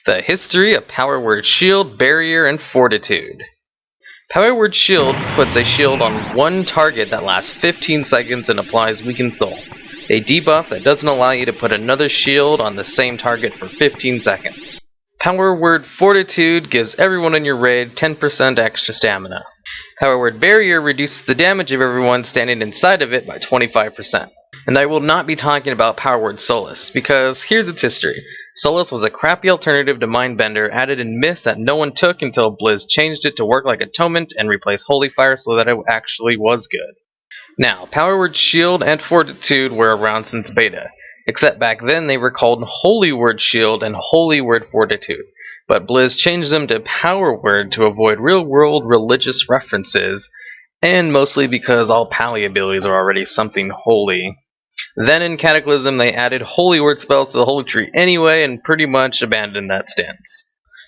The history of Power Word Shield, Barrier, and Fortitude. Power Word Shield puts a shield on one target that lasts 15 seconds and applies Weakened Soul, a debuff that doesn't allow you to put another shield on the same target for 15 seconds. Power Word Fortitude gives everyone in your raid 10% extra stamina. Power Word Barrier reduces the damage of everyone standing inside of it by 25%. And I will not be talking about Power Word Solace, because here's its history. Solace was a crappy alternative to Mindbender added in Myth that no one took until Blizz changed it to work like Atonement and replaced Holy Fire so that it actually was good. Now, Power Word Shield and Fortitude were around since beta, except back then they were called Holy Word Shield and Holy Word Fortitude, but Blizz changed them to Power Word to avoid real-world religious references, and mostly because all Pally abilities are already something holy. Then in Cataclysm they added Holy Word spells to the Holy Tree anyway and pretty much abandoned that stance.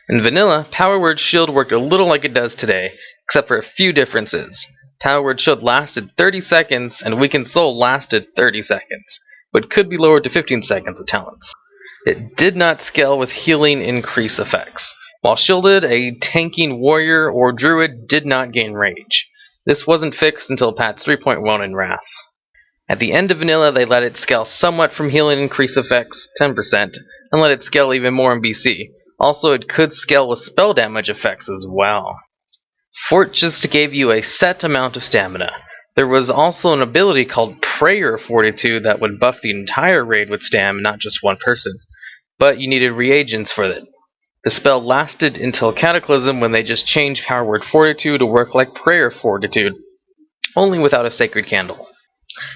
In Vanilla, Power Word Shield worked a little like it does today, except for a few differences. Power Word Shield lasted 30 seconds and Weakened Soul lasted 30 seconds, but could be lowered to 15 seconds with talents. It did not scale with healing increase effects. While shielded, a tanking warrior or druid did not gain rage. This wasn't fixed until patch 3.1 in Wrath. At the end of Vanilla, they let it scale somewhat from healing increase effects, 10%, and let it scale even more in BC. Also, it could scale with spell damage effects as well. Fort just gave you a set amount of stamina. There was also an ability called Prayer Fortitude that would buff the entire raid with stam, not just one person. But you needed reagents for it. The spell lasted until Cataclysm when they just changed Power Word Fortitude to work like Prayer Fortitude, only without a Sacred Candle.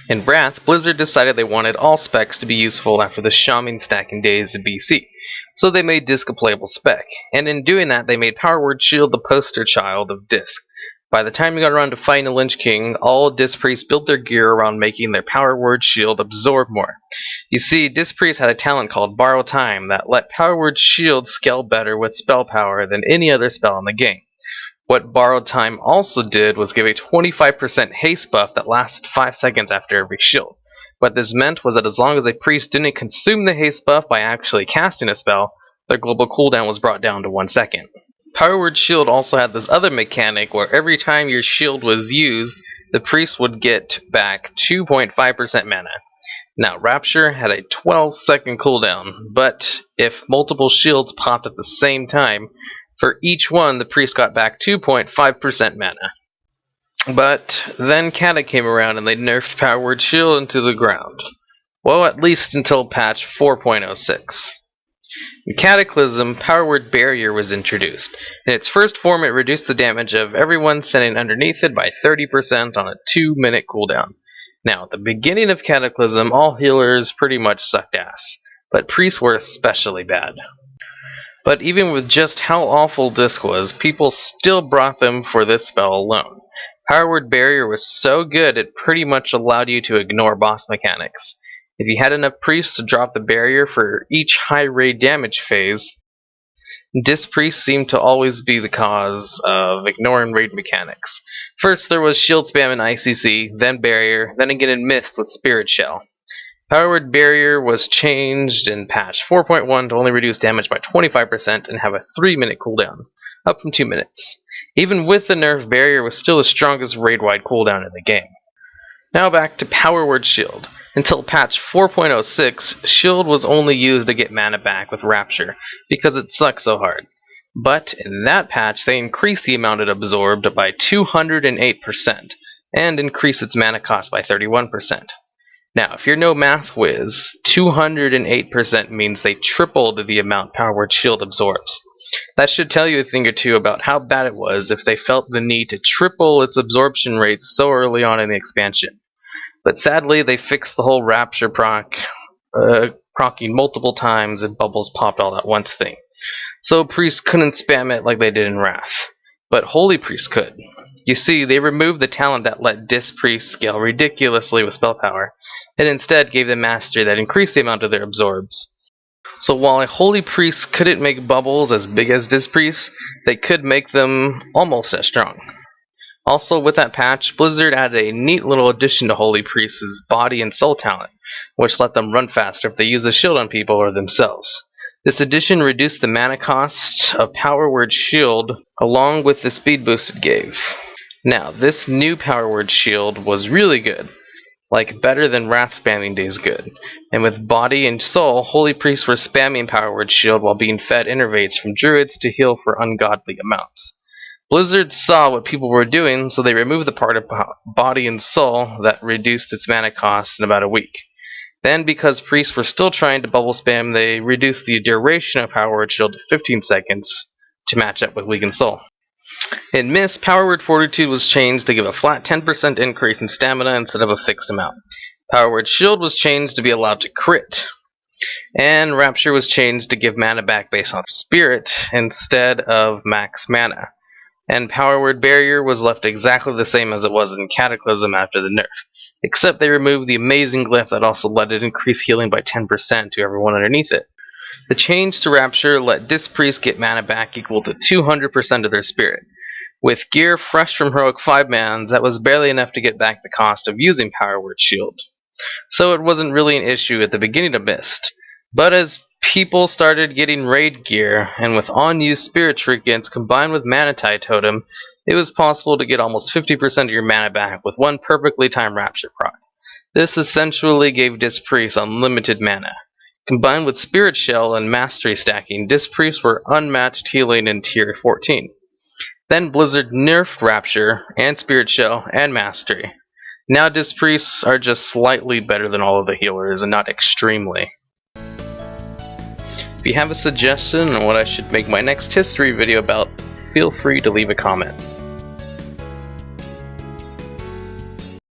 In Wrath, Blizzard decided they wanted all specs to be useful after the Shaman stacking days of BC, so they made Disc a playable spec, and in doing that they made Power Word Shield the poster child of Disc. By the time you got around to fighting a Lich King, all Disc Priests built their gear around making their Power Word Shield absorb more. You see, Disc Priests had a talent called Borrow Time that let Power Word Shield scale better with spell power than any other spell in the game. What Borrowed Time also did was give a 25% haste buff that lasted 5 seconds after every shield. What this meant was that as long as a priest didn't consume the haste buff by actually casting a spell, their global cooldown was brought down to 1 second. Power Word Shield also had this other mechanic where every time your shield was used, the priest would get back 2.5% mana. Now, Rapture had a 12-second cooldown, but if multiple shields popped at the same time, for each one, the priest got back 2.5% mana. But then Cata came around and they nerfed Power Word Shield into the ground. Well, at least until patch 4.06. In Cataclysm, Power Word Barrier was introduced. In its first form, it reduced the damage of everyone standing underneath it by 30% on a 2-minute cooldown. Now, at the beginning of Cataclysm, all healers pretty much sucked ass, but priests were especially bad. But even with just how awful Disc was, people still brought them for this spell alone. Power Word Barrier was so good it pretty much allowed you to ignore boss mechanics. If you had enough priests to drop the barrier for each high raid damage phase, Disc Priests seemed to always be the cause of ignoring raid mechanics. First there was shield spam in ICC, then barrier, then again in Myth with Spirit Shell. Power Word Barrier was changed in patch 4.1 to only reduce damage by 25% and have a 3-minute cooldown, up from 2 minutes. Even with the nerf, Barrier was still the strongest raid-wide cooldown in the game. Now back to Power Word Shield. Until patch 4.06, Shield was only used to get mana back with Rapture, because it sucked so hard. But in that patch, they increased the amount it absorbed by 208%, and increased its mana cost by 31%. Now, if you're no math whiz, 208% means they tripled the amount Power Word Shield absorbs. That should tell you a thing or two about how bad it was if they felt the need to triple its absorption rate so early on in the expansion. But sadly, they fixed the whole Rapture proccing multiple times and bubbles popped all at once thing. So priests couldn't spam it like they did in Wrath. But Holy Priests could. You see, they removed the talent that let Disc Priests scale ridiculously with spell power, and instead gave them mastery that increased the amount of their absorbs. So while a Holy Priest couldn't make bubbles as big as Disc Priests, they could make them almost as strong. Also, with that patch, Blizzard added a neat little addition to Holy Priest's body and soul talent, which let them run faster if they use a shield on people or themselves. This addition reduced the mana cost of Power Word Shield along with the speed boost it gave. Now, this new Power Word Shield was really good. Like, better than Wrath spamming days good. And with Body and Soul, Holy Priests were spamming Power Word Shield while being fed innervates from Druids to heal for ungodly amounts. Blizzard saw what people were doing, so they removed the part of Body and Soul that reduced its mana cost in about a week. Then, because priests were still trying to bubble spam, they reduced the duration of Power Word Shield to 15 seconds to match up with Weakened Soul. In Mist, Power Word Fortitude was changed to give a flat 10% increase in stamina instead of a fixed amount. Power Word Shield was changed to be allowed to crit. And Rapture was changed to give mana back based on Spirit instead of max mana. And Power Word Barrier was left exactly the same as it was in Cataclysm after the nerf, except they removed the amazing glyph that also let it increase healing by 10% to everyone underneath it. The change to Rapture let Disc Priests get mana back equal to 200% of their spirit. With gear fresh from Heroic 5-mans, that was barely enough to get back the cost of using Power Word Shield. So it wasn't really an issue at the beginning of Mist. But as people started getting raid gear, and with unused spirit trinkets combined with Manatide Totem, it was possible to get almost 50% of your mana back with one perfectly timed Rapture proc. This essentially gave Disc Priests unlimited mana. Combined with Spirit Shell and Mastery stacking, Disc Priests were unmatched healing in Tier 14. Then Blizzard nerfed Rapture, and Spirit Shell, and Mastery. Now Disc Priests are just slightly better than all of the healers, and not extremely. If you have a suggestion on what I should make my next history video about, feel free to leave a comment.